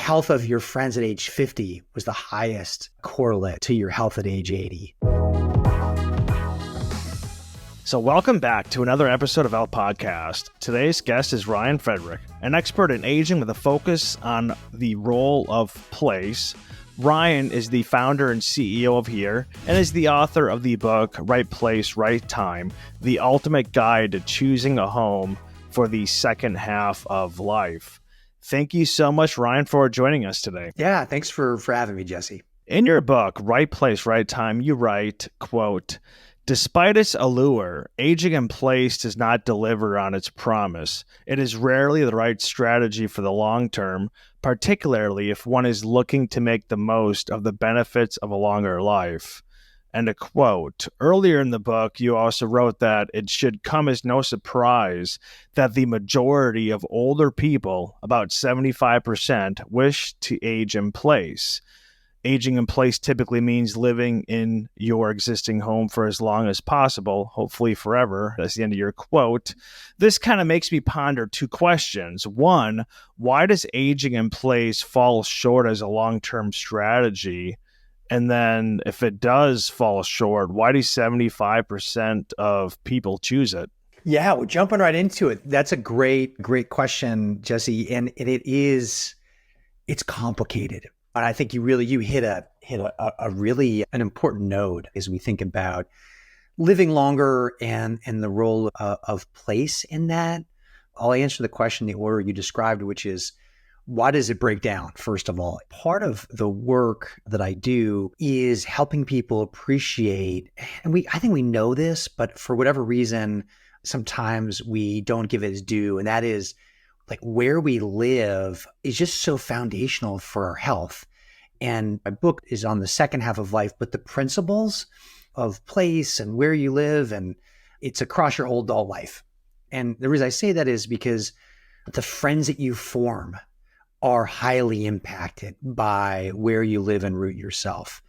health of your friends at age 50 was the highest correlate to your health at age 80. So welcome back to another episode of Health Podcast. Today's guest is Ryan Frederick, an expert in aging with a focus on the role of place. Ryan is the founder and CEO of Here and is the author of the book Right Place, Right Time, the ultimate guide to choosing a home for the second half of life. Thank you so much, Ryan, for joining us today. Yeah, thanks for having me, Jesse. In your book, Right Place, Right Time, you write, quote, "Despite its allure, aging in place does not deliver on its promise. It is rarely the right strategy for the long term, particularly if one is looking to make the most of the benefits of a longer life." And a quote. Earlier in the book, you also wrote that it should come as no surprise that the majority of older people, about 75%, wish to age in place. Aging in place typically means living in your existing home for as long as possible, hopefully forever. That's the end of your quote. This kind of makes me ponder two questions. One, why does aging in place fall short as a long-term strategy? And then if it does fall short, why do 75% of people choose it? Yeah, we're jumping right into it. That's a great question, Jesse. And it's complicated. And I think you hit a really an important node as we think about living longer and the role of place in that. I'll answer the question in the order you described, which is, why does it break down? First of all, part of the work that I do is helping people appreciate, and I think we know this, but for whatever reason, sometimes we don't give it its due. And that is like where we live is just so foundational for our health. And my book is on the second half of life, but the principles of place and where you live, and it's across your whole adult life. And the reason I say that is because the friends that you form are highly impacted by where you live and root yourself.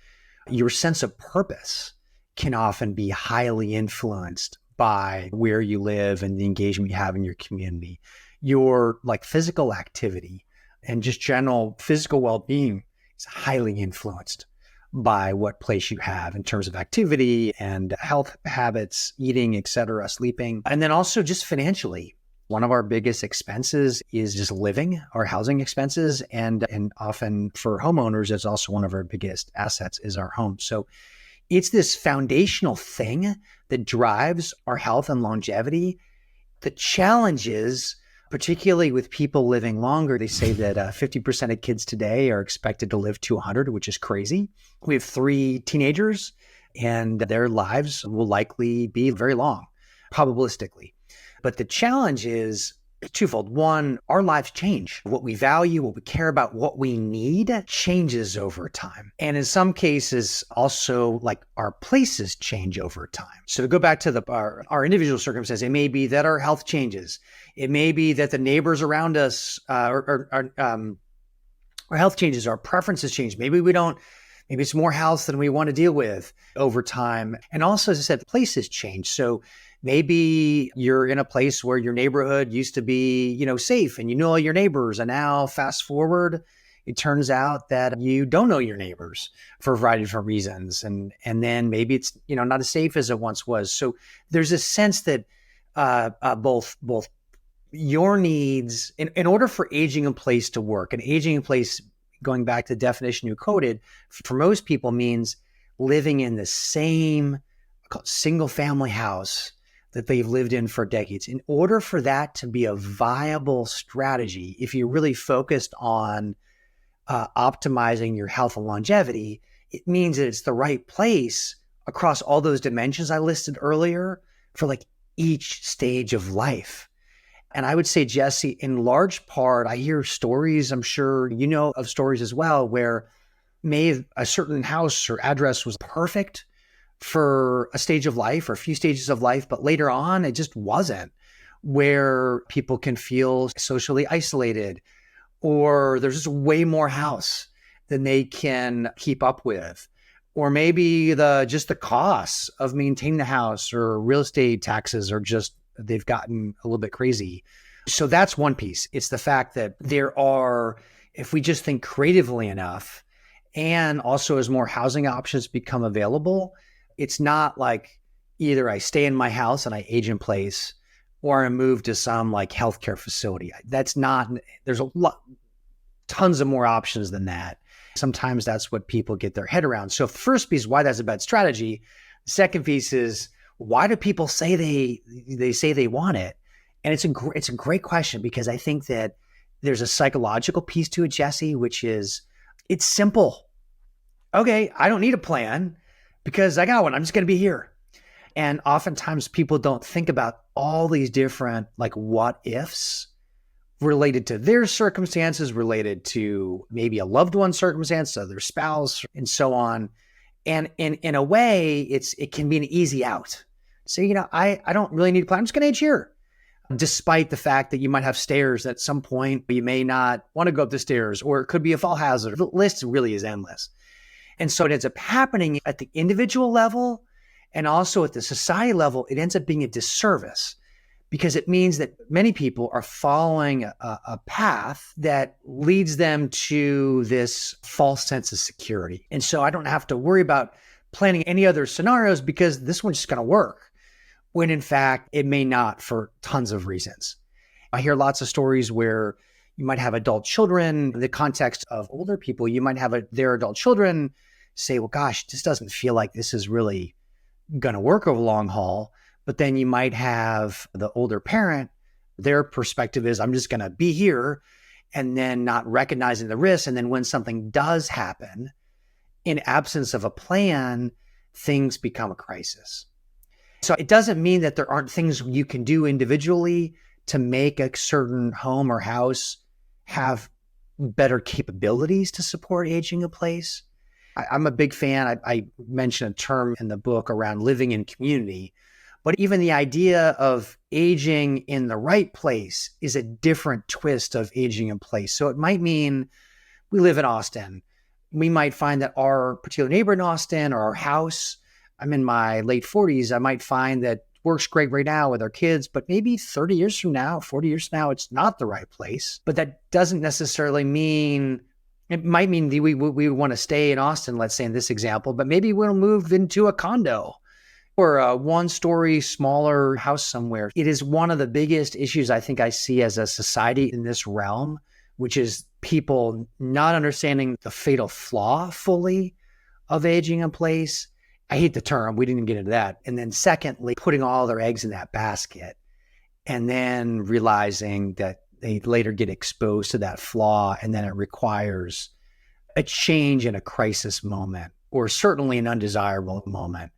Your sense of purpose can often be highly influenced by where you live and the engagement you have in your community. Your physical activity and just general physical well-being is highly influenced by what place you have in terms of activity and health habits, eating, etc., sleeping, and then also just financially. One of our biggest expenses is just living, our housing expenses. And often for homeowners, it's also one of our biggest assets is our home. So it's this foundational thing that drives our health and longevity. The challenge is, particularly with people living longer, they say that 50% of kids today are expected to live to 100, which is crazy. We have 3 teenagers and their lives will likely be very long, probabilistically. But the challenge is twofold. One, our lives change. What we value, what we care about, what we need changes over time. And in some cases, also our places change over time. So to go back to our individual circumstances, it may be that our health changes. It may be that the neighbors around us, our health changes, our preferences change. Maybe it's more house than we want to deal with over time. And also, as I said, places change. So maybe you're in a place where your neighborhood used to be, safe and you know all your neighbors. And now fast forward, it turns out that you don't know your neighbors for a variety of different reasons. And then maybe it's, not as safe as it once was. So there's a sense that both your needs, in order for aging in place to work, and aging in place, going back to the definition you quoted, for most people means living in the same single family house that they've lived in for decades. In order for that to be a viable strategy, if you're really focused on optimizing your health and longevity, it means that it's the right place across all those dimensions I listed earlier for each stage of life. And I would say, Jesse, in large part, I hear stories, I'm sure you know of stories as well, where maybe a certain house or address was perfect for a stage of life or a few stages of life, but later on, it just wasn't, where people can feel socially isolated, or there's just way more house than they can keep up with. Or maybe the costs of maintaining the house or real estate taxes are just, they've gotten a little bit crazy. So that's one piece. It's the fact that there are if we just think creatively enough, and also as more housing options become available, it's not like either I stay in my house and I age in place, or I move to some like healthcare facility. That's not, there's a lot, tons of more options than that. Sometimes that's what people get their head around. So first piece, why that's a bad strategy. The second piece is, why do people say they say they want it? And it's a great question, because I think that there's a psychological piece to it, Jesse, which is, it's simple. Okay, I don't need a plan because I got one. I'm just going to be here. And oftentimes people don't think about all these different like what ifs related to their circumstances, related to maybe a loved one's circumstance, so their spouse, and so on. And in a way, it can be an easy out. So, I don't really need a plan. I'm just going to age here, despite the fact that you might have stairs at some point, but you may not want to go up the stairs, or it could be a fall hazard. The list really is endless. And so it ends up happening at the individual level, and also at the society level. It ends up being a disservice, because it means that many people are following a path that leads them to this false sense of security. And so I don't have to worry about planning any other scenarios because this one's just going to work, when in fact it may not, for tons of reasons. I hear lots of stories where you might have adult children. In the context of older people, you might have their adult children say, well, gosh, this doesn't feel like this is really going to work over the long haul. But then you might have the older parent, their perspective is, I'm just going to be here, and then not recognizing the risk. And then when something does happen, in absence of a plan, things become a crisis. So it doesn't mean that there aren't things you can do individually to make a certain home or house have better capabilities to support aging in place. I'm a big fan. I mentioned a term in the book around living in community, but even the idea of aging in the right place is a different twist of aging in place. So it might mean we live in Austin. We might find that our particular neighbor in Austin, or our house, I'm in my late 40s, I might find that works great right now with our kids, but maybe 30 years from now, 40 years from now, it's not the right place. But that doesn't necessarily mean, it might mean that we want to stay in Austin, let's say in this example, but maybe we'll move into a condo or a one-story smaller house somewhere. It is one of the biggest issues I think I see as a society in this realm, which is people not understanding the fatal flaw fully of aging in place. I hate the term. We didn't get into that. And then secondly, putting all their eggs in that basket, and then realizing that they later get exposed to that flaw, and then it requires a change in a crisis moment, or certainly an undesirable moment.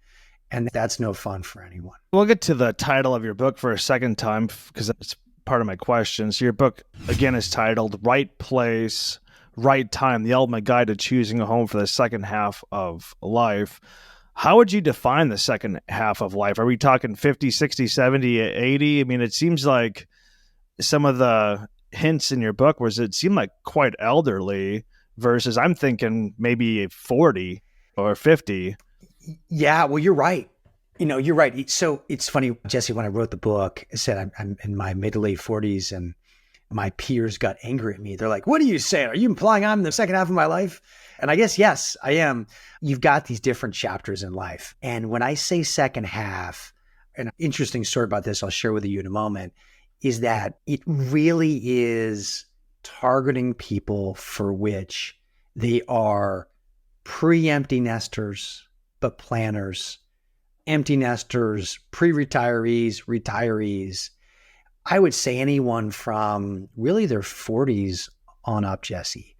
And that's no fun for anyone. We'll get to the title of your book for a second time, because that's part of my question. So your book, again, is titled Right Place, Right Time, The Ultimate Guide to Choosing a Home for the Second Half of Life. How would you define the second half of life? Are we talking 50, 60, 70, 80? I mean, it seems like some of the hints in your book it seemed like quite elderly, versus I'm thinking maybe 40 or 50. Yeah, well, you're right. You're right. So it's funny, Jesse, when I wrote the book, I said I'm in my mid to late 40s, and my peers got angry at me. They're like, what are you saying? Are you implying I'm in the second half of my life? And I guess, yes, I am. You've got these different chapters in life. And when I say second half, an interesting story about this I'll share with you in a moment, is that it really is targeting people for which they are pre-empty nesters, but planners, empty nesters, pre-retirees, retirees. I would say anyone from really their 40s on up, Jesse.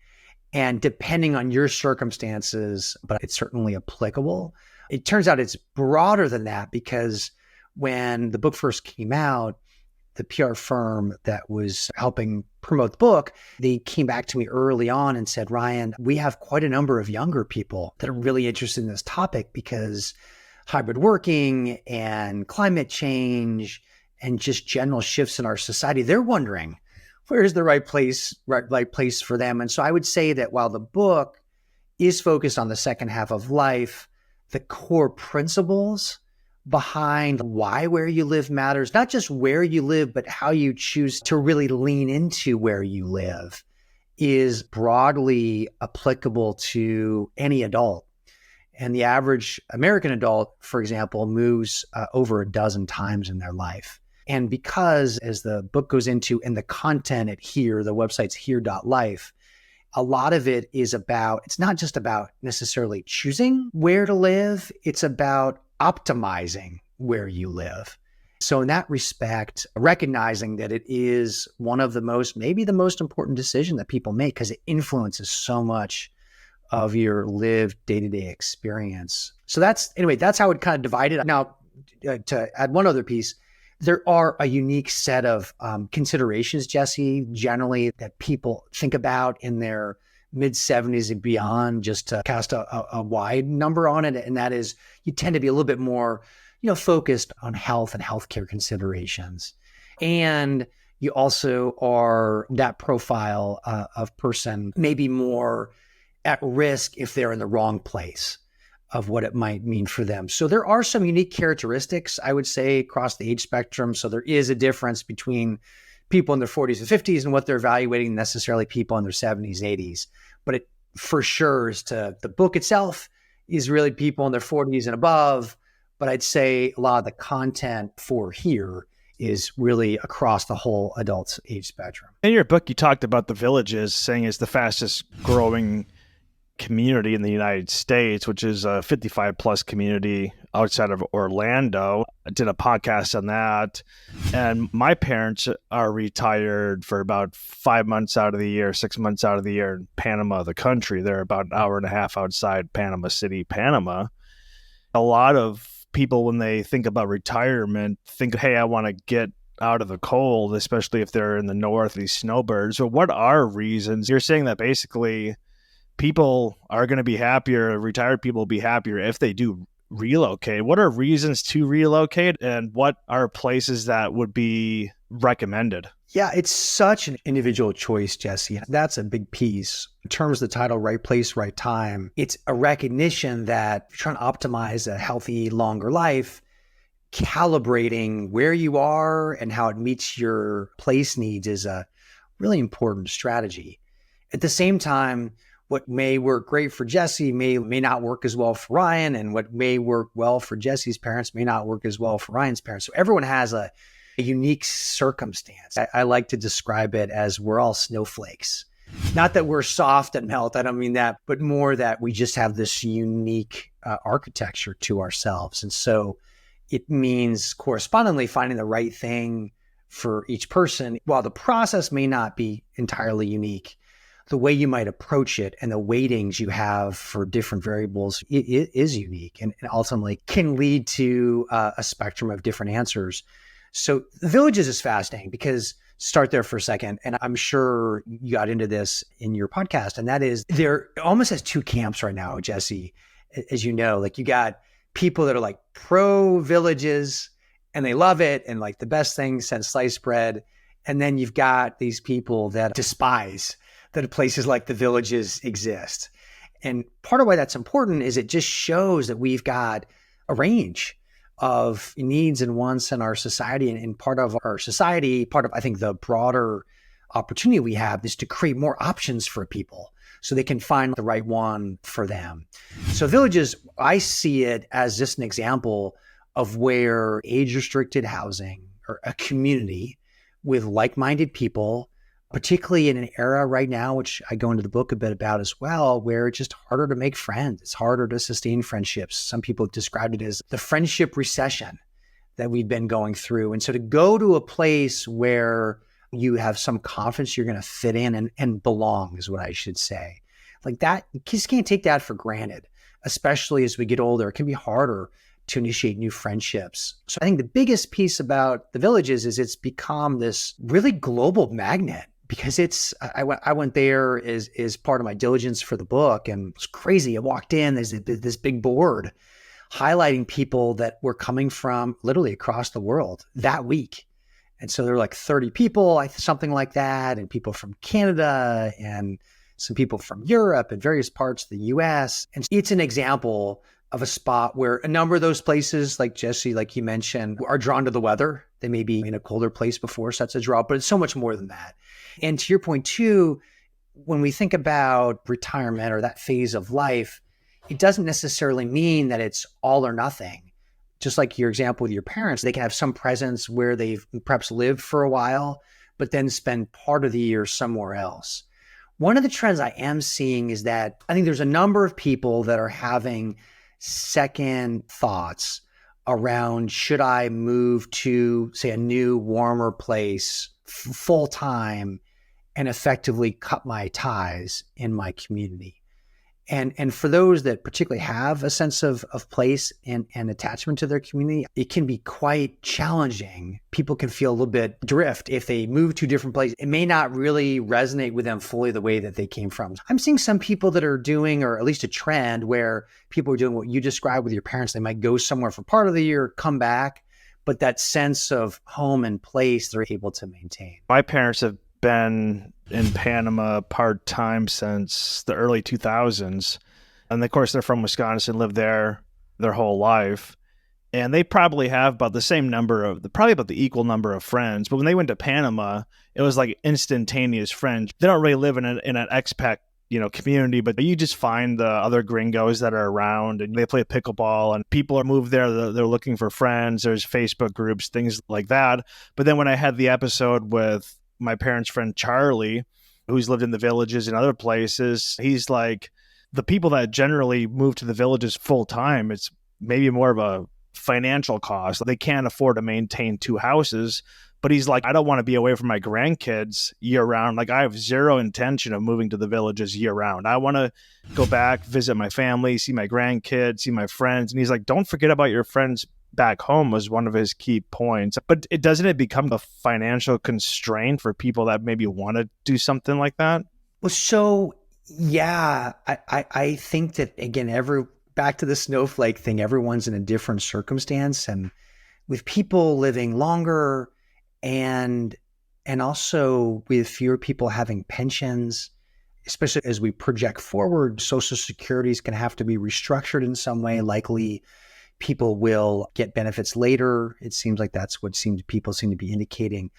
And depending on your circumstances, but it's certainly applicable. It turns out it's broader than that, because when the book first came out, the PR firm that was helping promote the book, they came back to me early on and said, Ryan, we have quite a number of younger people that are really interested in this topic, because hybrid working and climate change and just general shifts in our society, they're wondering, where's the right place for them? And so I would say that while the book is focused on the second half of life, the core principles behind where you live matters, not just where you live, but how you choose to really lean into where you live, is broadly applicable to any adult. And the average American adult, for example, moves over a dozen times in their life. And because, as the book goes into, and the content at Here, the website's here.life, a lot of it is about, it's not just about necessarily choosing where to live, it's about optimizing where you live. So in that respect, recognizing that it is one of the most, maybe the most important decision that people make because it influences so much of your lived day-to-day experience. So that's how it kind of divided. Now, to add one other piece, there are a unique set of considerations, Jesse, generally that people think about in their mid-70s and beyond, just to cast a wide number on it. And that is, you tend to be a little bit more, focused on health and healthcare considerations. And you also are that profile of person maybe more at risk if they're in the wrong place of what it might mean for them. So there are some unique characteristics, I would say, across the age spectrum. So there is a difference between people in their 40s and 50s and what they're evaluating, necessarily people in their 70s, 80s. But it for sure is to the book itself is really people in their 40s and above. But I'd say a lot of the content for Here is really across the whole adult age spectrum. In your book, you talked about the Villages, saying it's the fastest growing community in the United States, which is a 55 plus community outside of Orlando. I did a podcast on that. And my parents are retired for about 5 months out of the year, 6 months out of the year in Panama, the country. They're about an hour and a half outside Panama City, Panama. A lot of people, when they think about retirement, think, hey, I want to get out of the cold, especially if they're in the north, these snowbirds. So what are reasons? You're saying that basically people are going to be happier, retired people will be happier if they do relocate. What are reasons to relocate, and what are places that would be recommended? Yeah, it's such an individual choice, Jesse. That's a big piece. In terms of the title, Right Place, Right Time, it's a recognition that you're trying to optimize a healthy, longer life, calibrating where you are and how it meets your place needs is a really important strategy. At the same time, what may work great for Jesse may not work as well for Ryan, and what may work well for Jesse's parents may not work as well for Ryan's parents. So everyone has a unique circumstance. I like to describe it as we're all snowflakes. Not that we're soft and melt, I don't mean that, but more that we just have this unique architecture to ourselves. And so it means correspondingly finding the right thing for each person. While the process may not be entirely unique, the way you might approach it and the weightings you have for different variables it is unique and ultimately can lead to a spectrum of different answers. So the Villages is fascinating because, start there for a second, and I'm sure you got into this in your podcast, and that is there almost has two camps right now, Jesse, as you know. Like, you got people that are like pro Villages and they love it and like the best thing since sliced bread. And then you've got these people that despise that places like the Villages exist. And part of why that's important is it just shows that we've got a range of needs and wants in our society. And part of our society, part of, I think, the broader opportunity we have is to create more options for people so they can find the right one for them. So Villages, I see it as just an example of where age-restricted housing or a community with like-minded people, particularly in an era right now, which I go into the book a bit about as well, where it's just harder to make friends. It's harder to sustain friendships. Some people described it as the friendship recession that we've been going through. And so to go to a place where you have some confidence you're going to fit in and belong is what I should say. Like that, you just can't take that for granted, especially as we get older. It can be harder to initiate new friendships. So I think the biggest piece about the Villages is it's become this really global magnet. Because I went there as part of my diligence for the book, and it was crazy. I walked in, there's this big board highlighting people that were coming from literally across the world that week. And so there were like 30 people, something like that, and people from Canada and some people from Europe and various parts of the US. And it's an example of a spot where a number of those places, like Jesse, like you mentioned, are drawn to the weather. They may be in a colder place before, so that's a draw, but it's so much more than that. And to your point too, when we think about retirement or that phase of life, it doesn't necessarily mean that it's all or nothing. Just like your example with your parents, they can have some presence where they've perhaps lived for a while, but then spend part of the year somewhere else. One of the trends I am seeing is that I think there's a number of people that are having second thoughts around, should I move to, say, a new, warmer place full time and effectively cut my ties in my community. And for those that particularly have a sense of place and attachment to their community, it can be quite challenging. People can feel a little bit drift if they move to a different place. It may not really resonate with them fully the way that they came from. I'm seeing some people that are doing, or at least a trend where people are doing what you described with your parents. They might go somewhere for part of the year, come back, but that sense of home and place they're able to maintain. My parents have been in Panama part-time since the early 2000s. And of course, they're from Wisconsin, lived there their whole life. And they probably have about the same number of, probably about the equal number of friends. But when they went to Panama, it was like instantaneous friends. They don't really live in an expat, community, but you just find the other gringos that are around and they play pickleball and people are moved there. They're looking for friends. There's Facebook groups, things like that. But then when I had the episode with my parents' friend Charlie, who's lived in the villages and other places, he's like, the people that generally move to the villages full time, it's maybe more of a financial cost. They can't afford to maintain two houses. But he's like, I don't want to be away from my grandkids year round. Like, I have zero intention of moving to the villages year round. I want to go back, visit my family, see my grandkids, see my friends. And he's like, don't forget about your friends back home, was one of his key points. But doesn't it become a financial constraint for people that maybe want to do something like that? Well, so yeah, I think that, again, back to the snowflake thing, everyone's in a different circumstance. And with people living longer and also with fewer people having pensions, especially as we project forward, Social Security is going to have to be restructured in some way. Likely people will get benefits later. It seems like that's what people seem to be indicating.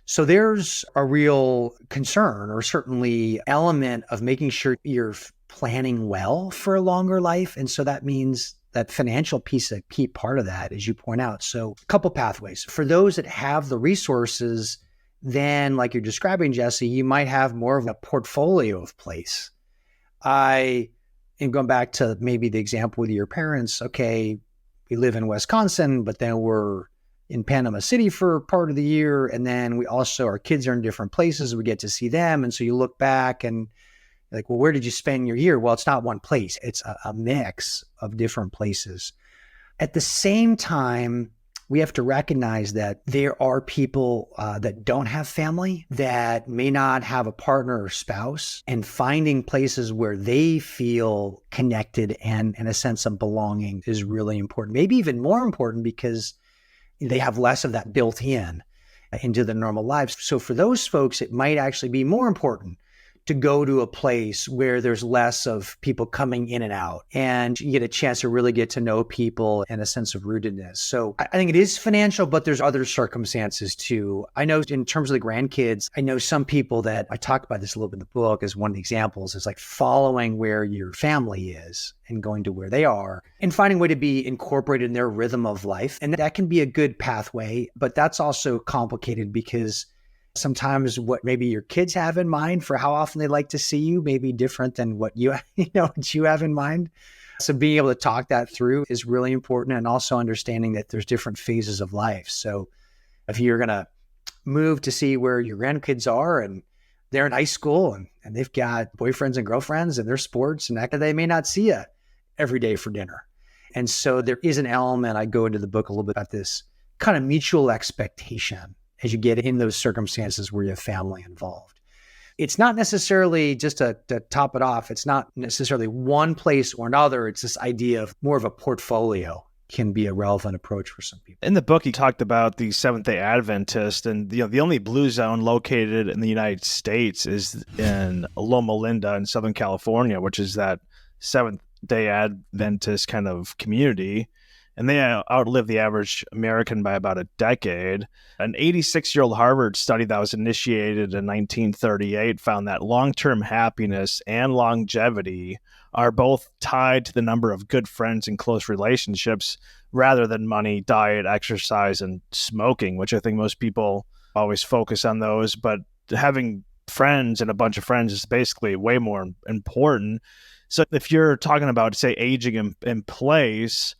So there's a real concern, or certainly element of making sure you're planning well for a longer life. And so that means that financial piece, a key part of that, as you point out. So a couple pathways. For those that have the resources, then like you're describing, Jesse, you might have more of a portfolio of place. And going back to maybe the example with your parents, okay, we live in Wisconsin, but then we're in Panama City for part of the year. And then our kids are in different places. We get to see them. And so you look back and you're like, well, where did you spend your year? Well, it's not one place. It's a mix of different places. At the same time, we have to recognize that there are people that don't have family, that may not have a partner or spouse, and finding places where they feel connected and a sense of belonging is really important. Maybe even more important because they have less of that built into their normal lives. So for those folks, it might actually be more important to go to a place where there's less of people coming in and out, and you get a chance to really get to know people and a sense of rootedness. So I think it is financial, but there's other circumstances too. I know in terms of the grandkids, I know some people that I talk about this a little bit in the book as one of the examples is like following where your family is and going to where they are and finding a way to be incorporated in their rhythm of life. And that can be a good pathway, but that's also complicated because sometimes what maybe your kids have in mind for how often they like to see you may be different than what what you have in mind. So being able to talk that through is really important, and also understanding that there's different phases of life. So if you're going to move to see where your grandkids are and they're in high school and they've got boyfriends and girlfriends and their sports and that, they may not see you every day for dinner. And so there is an element, I go into the book a little bit about this kind of mutual expectation as you get in those circumstances where you have family involved. It's not necessarily, just to top it off, it's not necessarily one place or another. It's this idea of more of a portfolio can be a relevant approach for some people. In the book, he talked about the Seventh-day Adventist, and the only blue zone located in the United States is in Loma Linda in Southern California, which is that Seventh-day Adventist kind of community. and they outlive the average American by about a decade. An 86-year-old Harvard study that was initiated in 1938 found that long-term happiness and longevity are both tied to the number of good friends and close relationships rather than money, diet, exercise, and smoking, which I think most people always focus on those. But having friends and a bunch of friends is basically way more important. So if you're talking about, say, aging in place,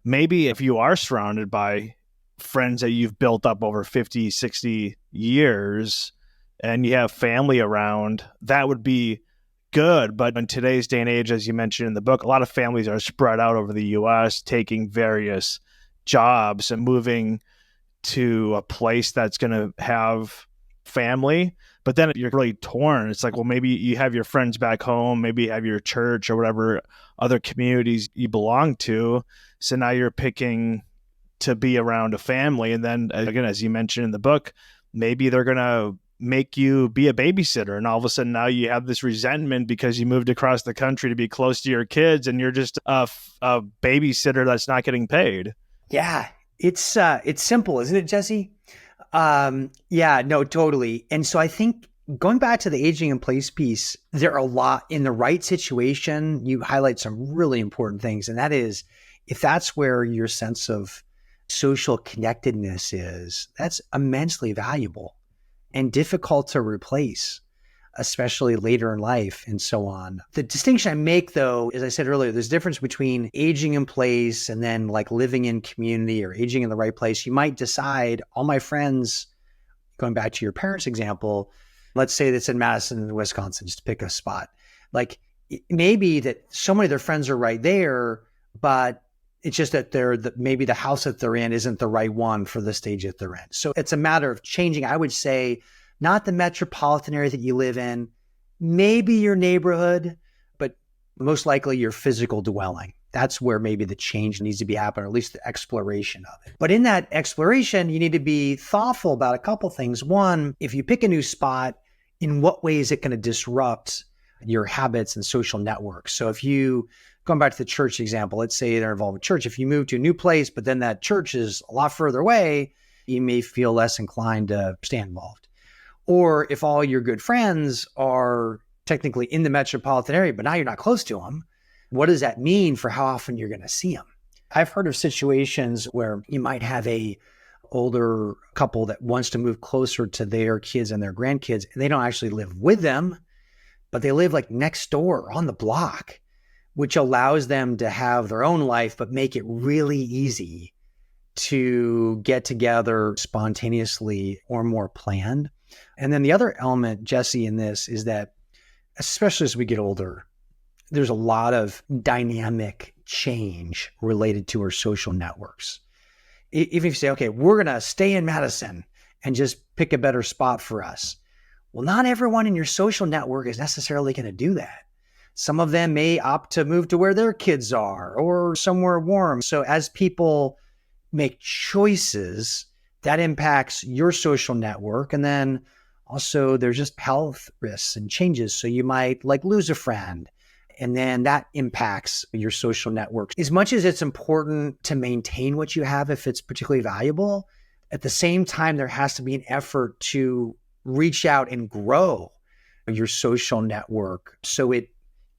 maybe if you are surrounded by friends that you've built up over 50, 60 years and you have family around, that would be good. But in today's day and age, as you mentioned in the book, a lot of families are spread out over the U.S., taking various jobs and moving to a place that's going to have family. But then you're really torn. It's like, well, maybe you have your friends back home, maybe you have your church or whatever other communities you belong to. So now you're picking to be around a family. And then again, as you mentioned in the book, maybe they're going to make you be a babysitter. And all of a sudden now you have this resentment because you moved across the country to be close to your kids and you're just a babysitter that's not getting paid. Yeah, it's simple, isn't it, Jesse? Yeah, no, totally. And so I think going back to the aging in place piece, there are a lot in the right situation. You highlight some really important things. And that is, if that's where your sense of social connectedness is, that's immensely valuable and difficult to replace, especially later in life and so on. The distinction I make, though, as I said earlier, there's a difference between aging in place and then like living in community or aging in the right place. You might decide, all my friends, going back to your parents' example, let's say that's in Madison, Wisconsin, just to pick a spot. Like maybe that so many of their friends are right there, but it's just that maybe the house that they're in isn't the right one for the stage that they're in. So it's a matter of changing, I would say, not the metropolitan area that you live in, maybe your neighborhood, but most likely your physical dwelling. That's where maybe the change needs to be happening, or at least the exploration of it. But in that exploration, you need to be thoughtful about a couple things. One, if you pick a new spot, in what way is it going to disrupt your habits and social networks? So if you, going back to the church example, let's say they're involved with church. If you move to a new place, but then that church is a lot further away, you may feel less inclined to stay involved. Or if all your good friends are technically in the metropolitan area, but now you're not close to them, what does that mean for how often you're going to see them? I've heard of situations where you might have a older couple that wants to move closer to their kids and their grandkids, and they don't actually live with them, but they live like next door on the block, which allows them to have their own life, but make it really easy to get together spontaneously or more planned. And then the other element, Jesse, in this is that, especially as we get older, there's a lot of dynamic change related to our social networks. Even if you say, okay, we're going to stay in Madison and just pick a better spot for us. Well, not everyone in your social network is necessarily going to do that. Some of them may opt to move to where their kids are or somewhere warm. So as people make choices, that impacts your social network. And then also there's just health risks and changes. So you might like lose a friend, and then that impacts your social network. As much as it's important to maintain what you have, if it's particularly valuable, at the same time, there has to be an effort to reach out and grow your social network so it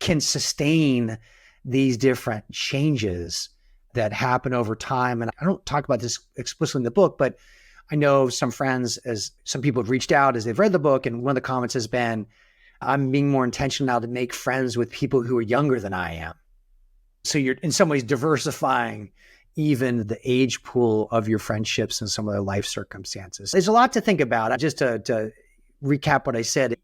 can sustain these different changes that happen over time. And I don't talk about this explicitly in the book, but I know some friends, as some people have reached out as they've read the book, and one of the comments has been, I'm being more intentional now to make friends with people who are younger than I am. So you're in some ways diversifying even the age pool of your friendships and some of their life circumstances. There's a lot to think about. Just to recap what I said,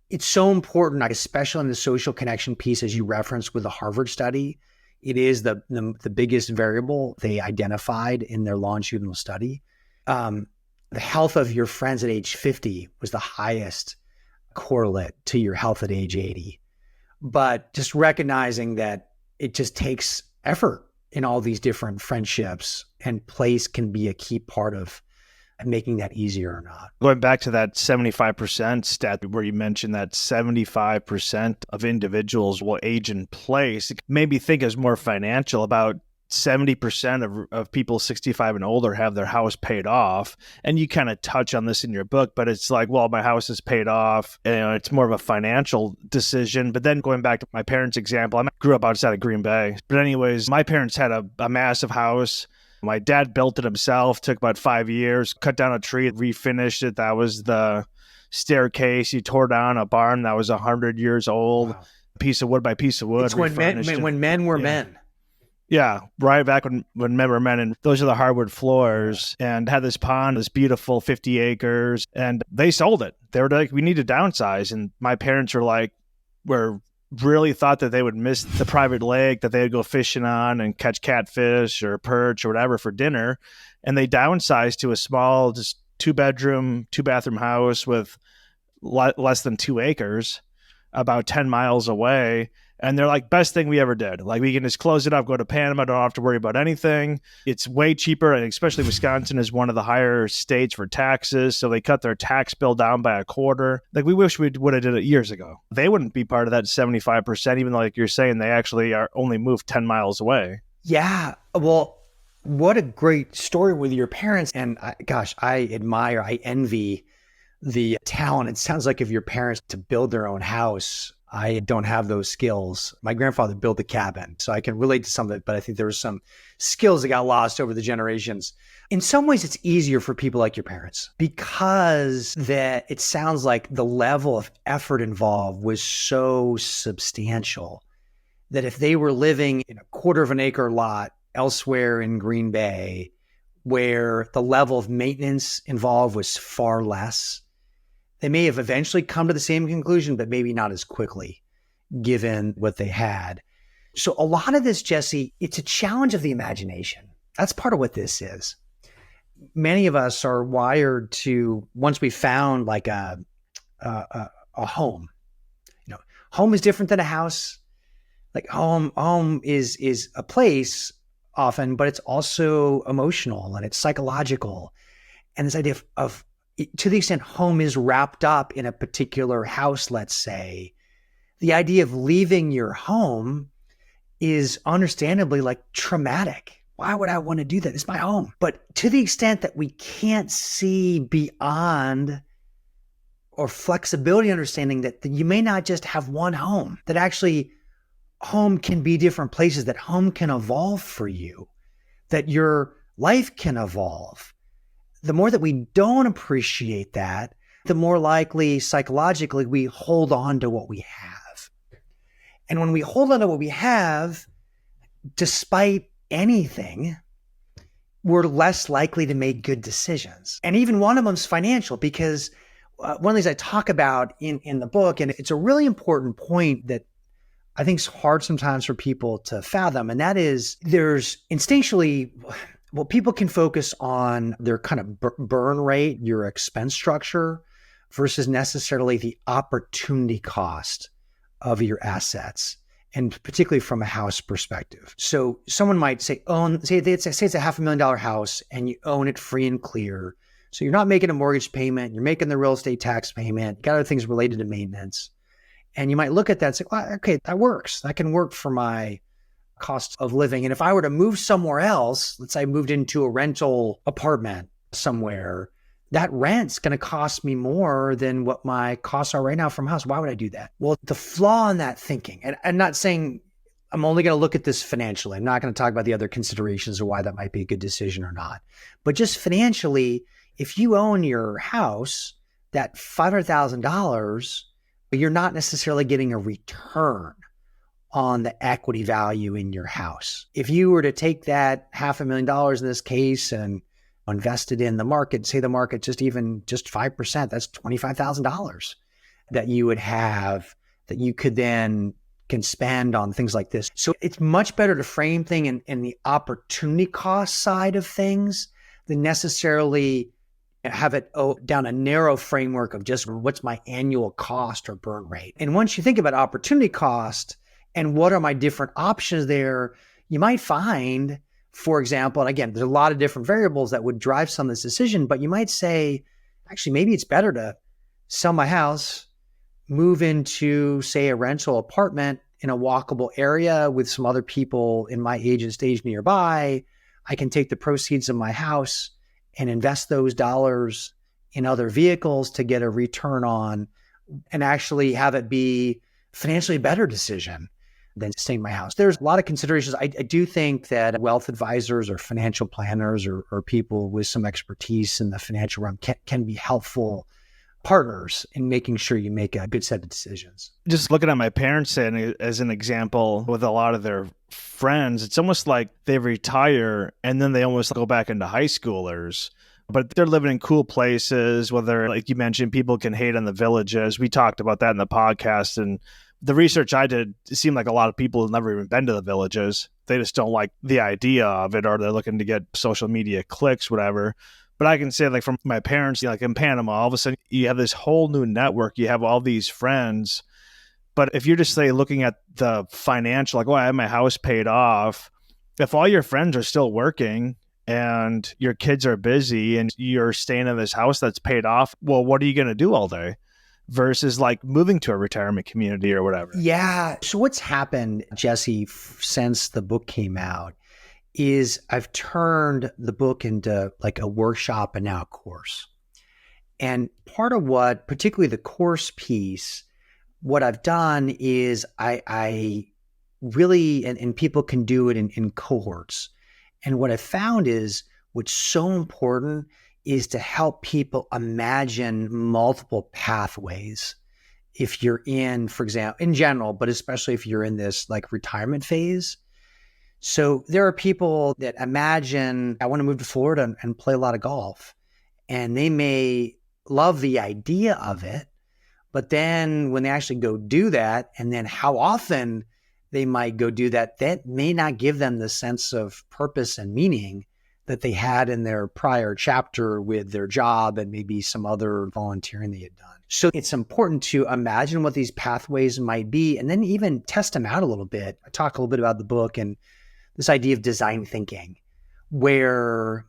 it's so important, especially in the social connection piece, as you referenced with the Harvard study. It is the biggest variable they identified in their longitudinal study. The health of your friends at age 50 was the highest correlate to your health at age 80. But just recognizing that it just takes effort in all these different friendships, and place can be a key part of making that easier or not. Going back to that 75% stat where you mentioned that 75% of individuals will age in place, it made me think as more financial. About 70% of people 65 and older have their house paid off. And you kind of touch on this in your book, but it's like, well, my house is paid off. It's more of a financial decision. But then going back to my parents' example, I grew up outside of Green Bay. But anyways, my parents had a massive house. My dad built it himself, took about 5 years, cut down a tree, refinished it. That was the staircase. He tore down a barn that was 100 years old, Wow. piece of wood by piece of wood. It's when men were men. Yeah, right back when men were men, and those are the hardwood floors, and had this pond, this beautiful 50 acres, and they sold it. They were like, we need to downsize, and my parents were really thought that they would miss the private lake that they'd go fishing on and catch catfish or perch or whatever for dinner, and they downsized to a small, just 2-bedroom, 2-bathroom house with less than 2 acres, about 10 miles away. And they're like, best thing we ever did. Like, we can just close it up, go to Panama, don't have to worry about anything. It's way cheaper, and especially Wisconsin is one of the higher states for taxes. So they cut their tax bill down by a quarter. Like, we wish we would have did it years ago. They wouldn't be part of that 75%, even though, like you're saying, they actually are only moved 10 miles away. Yeah. Well, what a great story with your parents. And I admire, I envy the talent. It sounds like of your parents to build their own house. I don't have those skills. My grandfather built a cabin, so I can relate to some of it, but I think there were some skills that got lost over the generations. In some ways, it's easier for people like your parents because it sounds like the level of effort involved was so substantial that if they were living in a 1/4 acre lot elsewhere in Green Bay, where the level of maintenance involved was far less, they may have eventually come to the same conclusion, but maybe not as quickly, given what they had. So a lot of this, Jesse, it's a challenge of the imagination. That's part of what this is. Many of us are wired to, once we found like a home, home is different than a house. Like home is a place often, but it's also emotional and it's psychological. And this idea of to the extent home is wrapped up in a particular house, let's say, the idea of leaving your home is understandably like traumatic. Why would I want to do that? It's my home. But to the extent that we can't see beyond or flexibility understanding that you may not just have one home, that actually home can be different places, that home can evolve for you, that your life can evolve. The more that we don't appreciate that, the more likely psychologically we hold on to what we have. And when we hold on to what we have, despite anything, we're less likely to make good decisions. And even one of them is financial, because one of the things I talk about in the book, and it's a really important point that I think is hard sometimes for people to fathom, and that is there's instinctually, well, people can focus on their kind of burn rate, your expense structure, versus necessarily the opportunity cost of your assets, and particularly from a house perspective. So someone might say, say it's a $500,000 house and you own it free and clear. So you're not making a mortgage payment, you're making the real estate tax payment, you got other things related to maintenance. And you might look at that and say, well, okay, that works. That can work for my cost of living. And if I were to move somewhere else, let's say I moved into a rental apartment somewhere, that rent's going to cost me more than what my costs are right now from a house. Why would I do that? Well, the flaw in that thinking, and I'm not saying I'm only going to look at this financially. I'm not going to talk about the other considerations of why that might be a good decision or not. But just financially, if you own your house, that $500,000, you're not necessarily getting a return on the equity value in your house. If you were to take that $500,000 in this case and invest it in the market, say the market just 5%, that's $25,000 that you would have that you could then can spend on things like this. So it's much better to frame things in the opportunity cost side of things than necessarily have it down a narrow framework of just what's my annual cost or burn rate. And once you think about opportunity cost and what are my different options there, you might find, for example, and again, there's a lot of different variables that would drive some of this decision, but you might say, actually, maybe it's better to sell my house, move into, say, a rental apartment, in a walkable area with some other people in my age and stage nearby. I can take the proceeds of my house and invest those dollars in other vehicles to get a return on and actually have it be financially better decision than staying in my house. There's a lot of considerations. I do think that wealth advisors or financial planners or people with some expertise in the financial realm can be helpful partners in making sure you make a good set of decisions. Just looking at my parents as an example with a lot of their friends, it's almost like they retire and then they almost go back into high schoolers. But they're living in cool places, whether, like you mentioned, people can hate on the villages. We talked about that in the podcast. And the research I did, it seemed like a lot of people have never even been to the villages. They just don't like the idea of it, or they're looking to get social media clicks, whatever. But I can say, like, from my parents, like in Panama, all of a sudden you have this whole new network. You have all these friends. But if you're just, say, looking at the financial, like, oh, I have my house paid off. If all your friends are still working and your kids are busy and you're staying in this house that's paid off, well, what are you going to do all day? Versus like moving to a retirement community or whatever. Yeah. So what's happened, Jesse, since the book came out is I've turned the book into like a workshop and now a course. And part of what, particularly the course piece, what I've done is I really, and people can do it in cohorts. And what I found is what's so important is to help people imagine multiple pathways. If you're in, for example, in general, but especially if you're in this like retirement phase. So there are people that imagine, I want to move to Florida and play a lot of golf. And they may love the idea of it, but then when they actually go do that, and then how often they might go do that, that may not give them the sense of purpose and meaning that they had in their prior chapter with their job and maybe some other volunteering they had done. So it's important to imagine what these pathways might be and then even test them out a little bit. I talk a little bit about the book and this idea of design thinking, where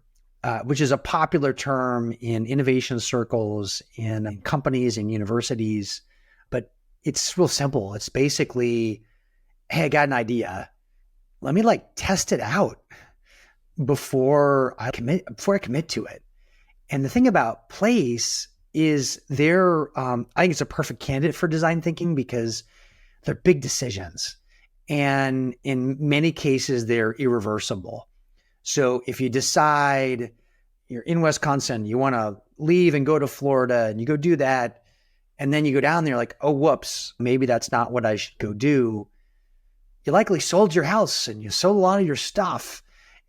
which is a popular term in innovation circles, in companies and universities, but it's real simple. It's basically, hey, I got an idea. Let me like test it out before I commit to it. And the thing about place is I think it's a perfect candidate for design thinking because they're big decisions. And in many cases, they're irreversible. So if you decide you're in Wisconsin, you want to leave and go to Florida and you go do that, and then you go down there like, oh, whoops, maybe that's not what I should go do. You likely sold your house and you sold a lot of your stuff.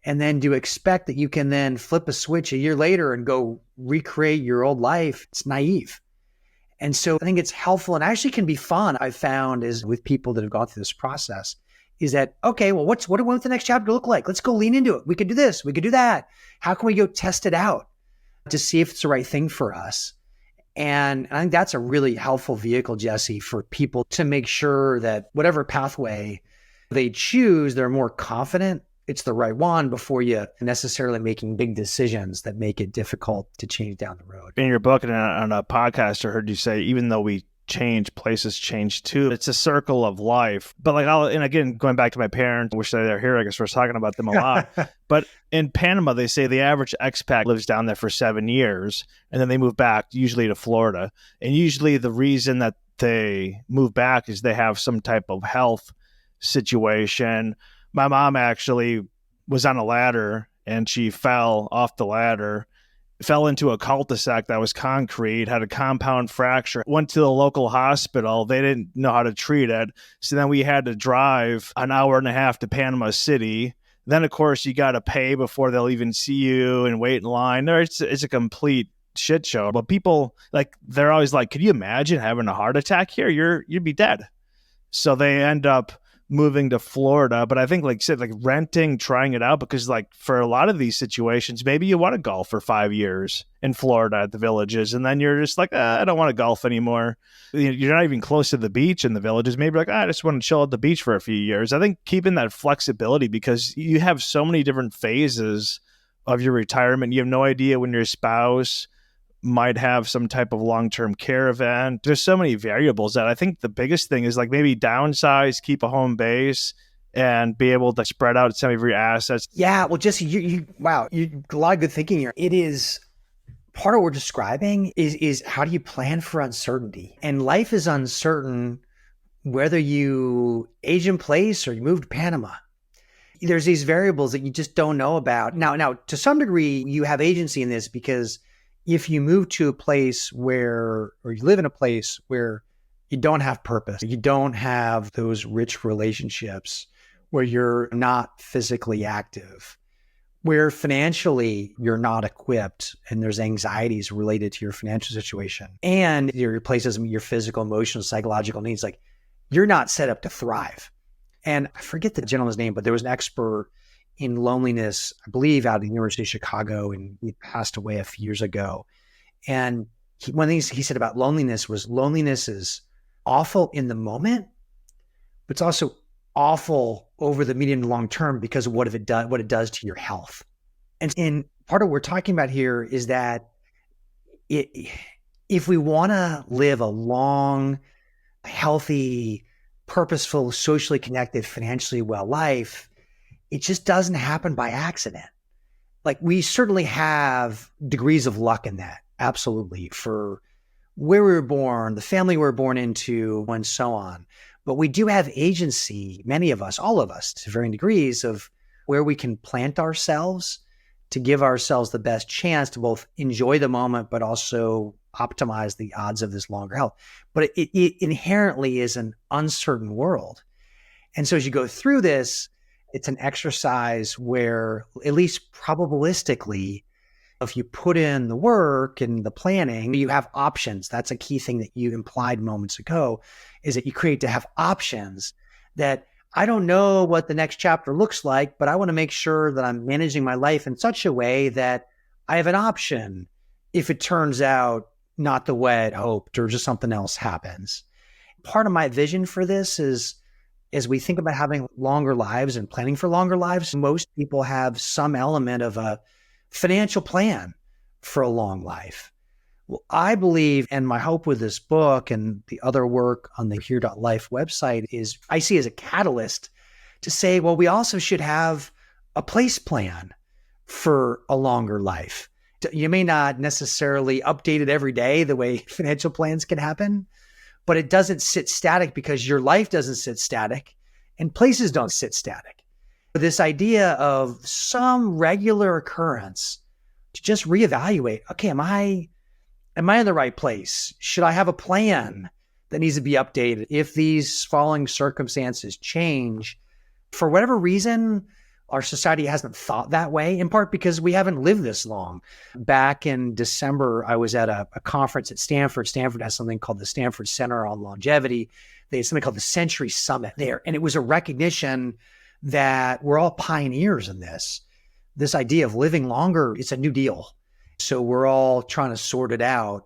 And then to expect that you can then flip a switch a year later and go recreate your old life, it's naive. And so I think it's helpful and actually can be fun. I've found is with people that have gone through this process is that, okay, well, what do we want the next chapter look like? Let's go lean into it. We could do this. We could do that. How can we go test it out to see if it's the right thing for us? And I think that's a really helpful vehicle, Jesse, for people to make sure that whatever pathway they choose, they're more confident it's the right one before you necessarily making big decisions that make it difficult to change down the road. In your book and on a podcast, I heard you say, even though we change, places change too. It's a circle of life. But like, and again, going back to my parents, I wish they were here. I guess we're talking about them a lot. But in Panama, they say the average expat lives down there for 7 years, and then they move back, usually to Florida. And usually the reason that they move back is they have some type of health situation. My mom actually was on a ladder and she fell off the ladder, fell into a cul-de-sac that was concrete, had a compound fracture, went to the local hospital. They didn't know how to treat it. So then we had to drive an hour and a half to Panama City. Then, of course, you got to pay before they'll even see you and wait in line. It's a complete shit show. But people, like, they're always like, could you imagine having a heart attack here? You'd be dead. So they end up moving to Florida. But I think, like you said, like renting, trying it out, because like for a lot of these situations, maybe you want to golf for 5 years in Florida at the villages. And then you're just like, I don't want to golf anymore. You're not even close to the beach in the villages. Maybe like, I just want to chill at the beach for a few years. I think keeping that flexibility, because you have so many different phases of your retirement. You have no idea when your spouse might have some type of long-term care event. There's so many variables that I think the biggest thing is like maybe downsize, keep a home base, and be able to spread out some of your assets. Yeah, well, Jesse, wow, a lot of good thinking here. It is part of what we're describing is how do you plan for uncertainty? And life is uncertain whether you age in place or you move to Panama. There's these variables that you just don't know about. Now, to some degree, you have agency in this because if you move to a place or you live in a place where you don't have purpose, you don't have those rich relationships, where you're not physically active, where financially you're not equipped and there's anxieties related to your financial situation, and your places your physical, emotional, psychological needs, like you're not set up to thrive. And I forget the gentleman's name, but there was an expert in loneliness, I believe out of the University of Chicago, and he passed away a few years ago. And one of the things he said about loneliness is awful in the moment, but it's also awful over the medium and long term because of what it does to your health. And part of what we're talking about here is that if we want to live a long, healthy, purposeful, socially connected, financially well life, it just doesn't happen by accident. Like we certainly have degrees of luck in that, absolutely, for where we were born, the family we were born into, and so on. But we do have agency, many of us, all of us, to varying degrees, of where we can plant ourselves to give ourselves the best chance to both enjoy the moment, but also optimize the odds of this longer health. But it inherently is an uncertain world. And so as you go through this, it's an exercise where, at least probabilistically, if you put in the work and the planning, you have options. That's a key thing that you implied moments ago, is that you create to have options that I don't know what the next chapter looks like, but I want to make sure that I'm managing my life in such a way that I have an option if it turns out not the way I'd hoped or just something else happens. Part of my vision for this is, as we think about having longer lives and planning for longer lives, most people have some element of a financial plan for a long life. Well, I believe, and my hope with this book and the other work on the Here.life website is I see as a catalyst to say, well, we also should have a place plan for a longer life. You may not necessarily update it every day the way financial plans can happen, but it doesn't sit static because your life doesn't sit static and places don't sit static. This idea of some regular occurrence to just reevaluate, okay, am I in the right place? Should I have a plan that needs to be updated? If these following circumstances change, for whatever reason, our society hasn't thought that way, in part because we haven't lived this long. Back in December, I was at a conference at Stanford. Stanford has something called the Stanford Center on Longevity. They had something called the Century Summit there. And it was a recognition that we're all pioneers in this. This idea of living longer, it's a new deal. So we're all trying to sort it out.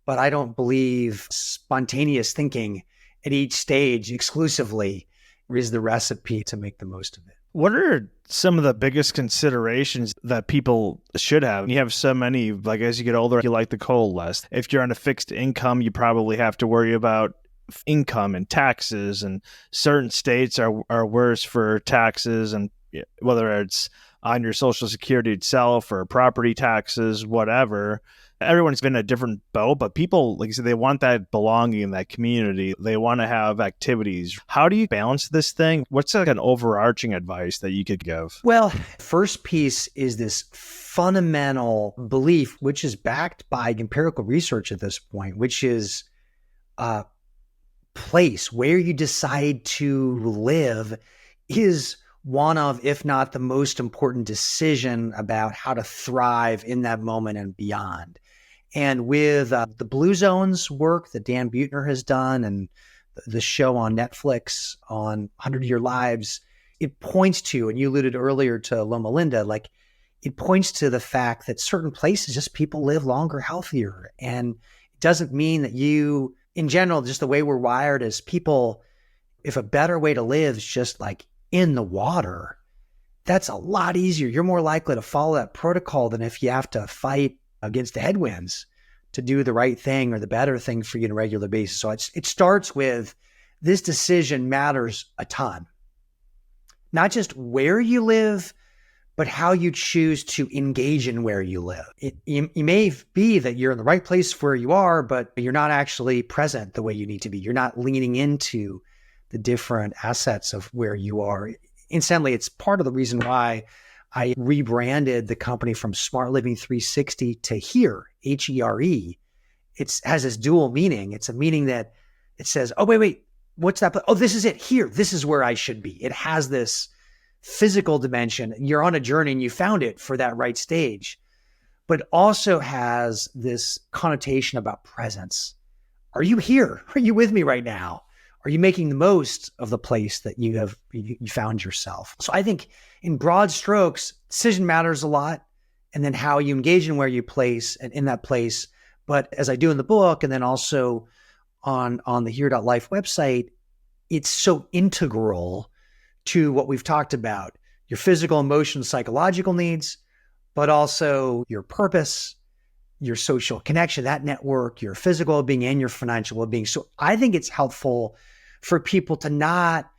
But I don't believe spontaneous thinking at each stage exclusively is the recipe to make the most of it. What are some of the biggest considerations that people should have? You have so many, like as you get older, you like the coal less. If you're on a fixed income, you probably have to worry about income and taxes, and certain states are worse for taxes, and whether it's on your Social Security itself or property taxes, whatever. Everyone's been in a different boat, but people, like you said, they want that belonging in that community. They want to have activities. How do you balance this thing? What's like an overarching advice that you could give? Well, first piece is this fundamental belief, which is backed by empirical research at this point, which is place where you decide to live is one of, if not the most important decision about how to thrive in that moment and beyond. And with the Blue Zones work that Dan Buettner has done and the show on Netflix on 100-Year Lives, it points to, and you alluded earlier to Loma Linda, like it points to the fact that certain places just people live longer, healthier. And it doesn't mean that you, in general, just the way we're wired as people, if a better way to live is just like in the water, that's a lot easier. You're more likely to follow that protocol than if you have to fight against the headwinds to do the right thing or the better thing for you on a regular basis. So it starts with this decision matters a ton. Not just where you live, but how you choose to engage in where you live. You may be that you're in the right place where you are, but you're not actually present the way you need to be. You're not leaning into the different assets of where you are. Incidentally, it's part of the reason why I rebranded the company from Smart Living 360 to Here, HERE. It has this dual meaning. It's a meaning that it says, oh, wait, what's that? Oh, this is it. Here, this is where I should be. It has this physical dimension. You're on a journey and you found it for that right stage, but also has this connotation about presence. Are you here? Are you with me right now? Are you making the most of the place that you found yourself? So I think in broad strokes, decision matters a lot, and then how you engage in where you place and in that place. But as I do in the book, and then also on the Here.life website, it's so integral to what we've talked about, your physical, emotional, psychological needs, but also your purpose, your social connection, that network, your physical well-being, and your financial well-being. So I think it's helpful for people to not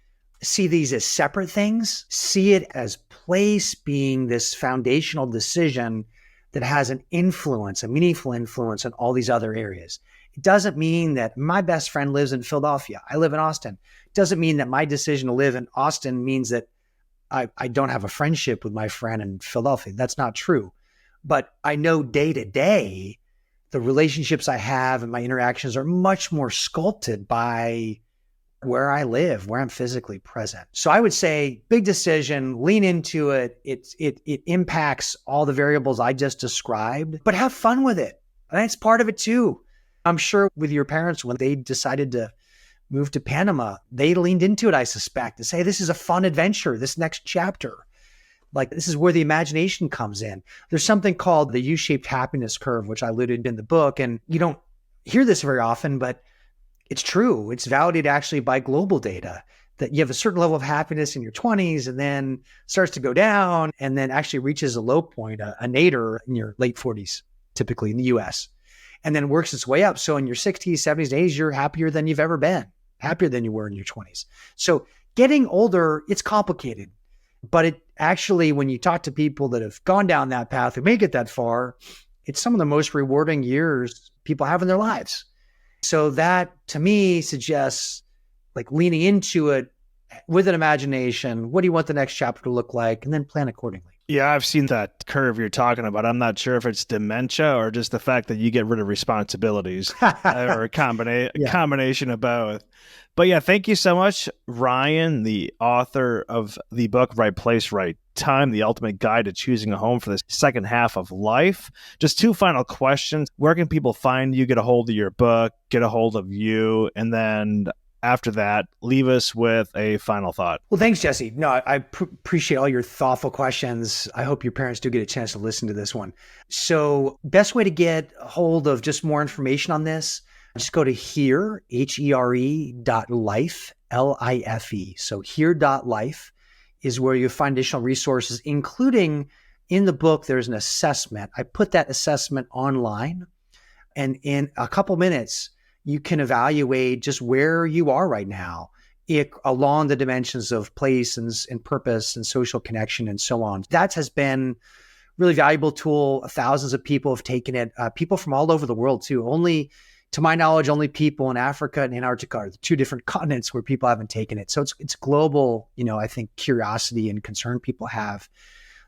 see these as separate things, see it as place being this foundational decision that has an influence, a meaningful influence in all these other areas. It doesn't mean that my best friend lives in Philadelphia. I live in Austin. It doesn't mean that my decision to live in Austin means that I don't have a friendship with my friend in Philadelphia. That's not true. But I know day to day, the relationships I have and my interactions are much more sculpted by where I live, where I'm physically present. So I would say big decision, lean into it. It impacts all the variables I just described, but have fun with it. And that's part of it too. I'm sure with your parents, when they decided to move to Panama, they leaned into it, I suspect, to say, this is a fun adventure, this next chapter. Like, this is where the imagination comes in. There's something called the U-shaped happiness curve, which I alluded in the book. And you don't hear this very often, but it's true. It's validated actually by global data that you have a certain level of happiness in your 20s and then starts to go down and then actually reaches a low point, a nadir in your late 40s, typically in the US, and then works its way up. So in your 60s, 70s, 80s, you're happier than you've ever been, happier than you were in your 20s. So getting older, it's complicated. But it actually, when you talk to people that have gone down that path, who make it that far, it's some of the most rewarding years people have in their lives. So that, to me, suggests like leaning into it with an imagination. What do you want the next chapter to look like? And then plan accordingly. Yeah, I've seen that curve you're talking about. I'm not sure if it's dementia or just the fact that you get rid of responsibilities or a combination of both. But yeah, thank you so much, Ryan, the author of the book, Right Place, Right Time, the ultimate guide to choosing a home for the second half of life. Just two final questions. Where can people find you, get a hold of your book, get a hold of you, and then after that, leave us with a final thought. Well, thanks, Jesse. No, I appreciate all your thoughtful questions. I hope your parents do get a chance to listen to this one. So best way to get a hold of just more information on this, just go to here, HERE.life, LIFE. So here.life is where you find additional resources, including in the book, there's an assessment. I put that assessment online, and in a couple minutes, you can evaluate just where you are right now along the dimensions of place and purpose and social connection and so on. That has been really valuable tool. Thousands of people have taken it, people from all over the world too. Only, to my knowledge, only people in Africa and Antarctica are the two different continents where people haven't taken it. So it's global, I think, curiosity and concern people have.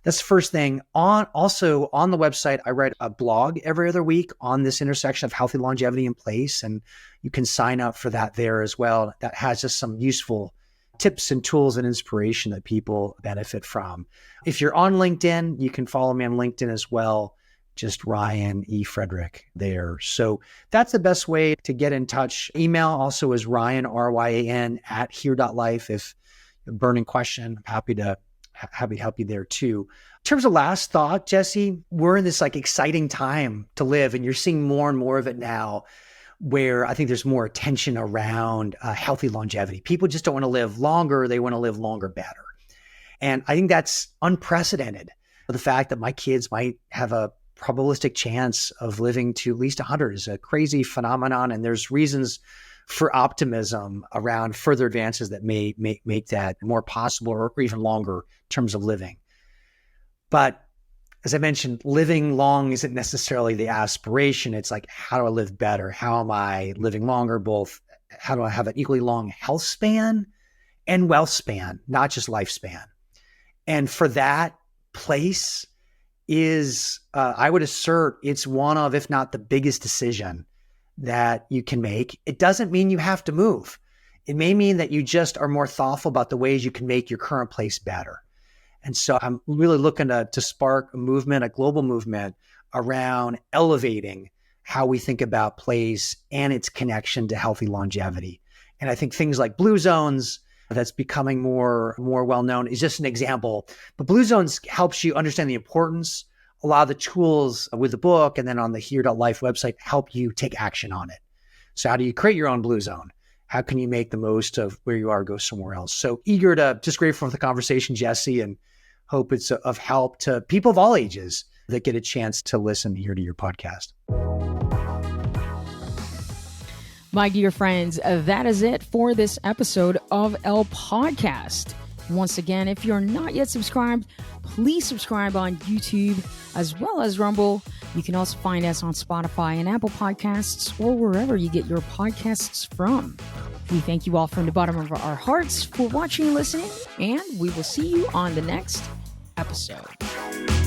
That's the first thing. Also on the website, I write a blog every other week on this intersection of healthy longevity in place, and you can sign up for that there as well. That has just some useful tips and tools and inspiration that people benefit from. If you're on LinkedIn, you can follow me on LinkedIn as well. Just Ryan E. Frederick there. So that's the best way to get in touch. Email also is Ryan, RYAN, @here.life. If you have a burning question, I'm happy to help you there too. In terms of last thought, Jesse, we're in this exciting time to live, and you're seeing more and more of it now, where I think there's more attention around healthy longevity. People just don't want to live longer. They want to live longer better. And I think that's unprecedented. The fact that my kids might have a probabilistic chance of living to at least 100 is a crazy phenomenon. And there's reasons for optimism around further advances that may make that more possible or even longer in terms of living. But as I mentioned, living long isn't necessarily the aspiration. It's like, how do I live better? How am I living longer? Both, how do I have an equally long health span and wealth span, not just lifespan? And for that place is, I would assert, it's one of, if not the biggest decision that you can make. It doesn't mean you have to move. It may mean that you just are more thoughtful about the ways you can make your current place better. And so I'm really looking to spark a movement, a global movement around elevating how we think about place and its connection to healthy longevity. And I think things like blue zones, that's becoming more well-known, is just an example. But blue zones helps you understand the importance. A lot of the tools with the book and then on the Here.life website help you take action on it. So how do you create your own blue zone? How can you make the most of where you are, go somewhere else? So eager to, just grateful for the conversation, Jesse, and hope it's of help to people of all ages that get a chance to listen here to your podcast. My dear friends, that is it for this episode of El Podcast. Once again, if you're not yet subscribed, please subscribe on YouTube as well as Rumble. You can also find us on Spotify and Apple Podcasts or wherever you get your podcasts from. We thank you all from the bottom of our hearts for watching and listening, and we will see you on the next episode.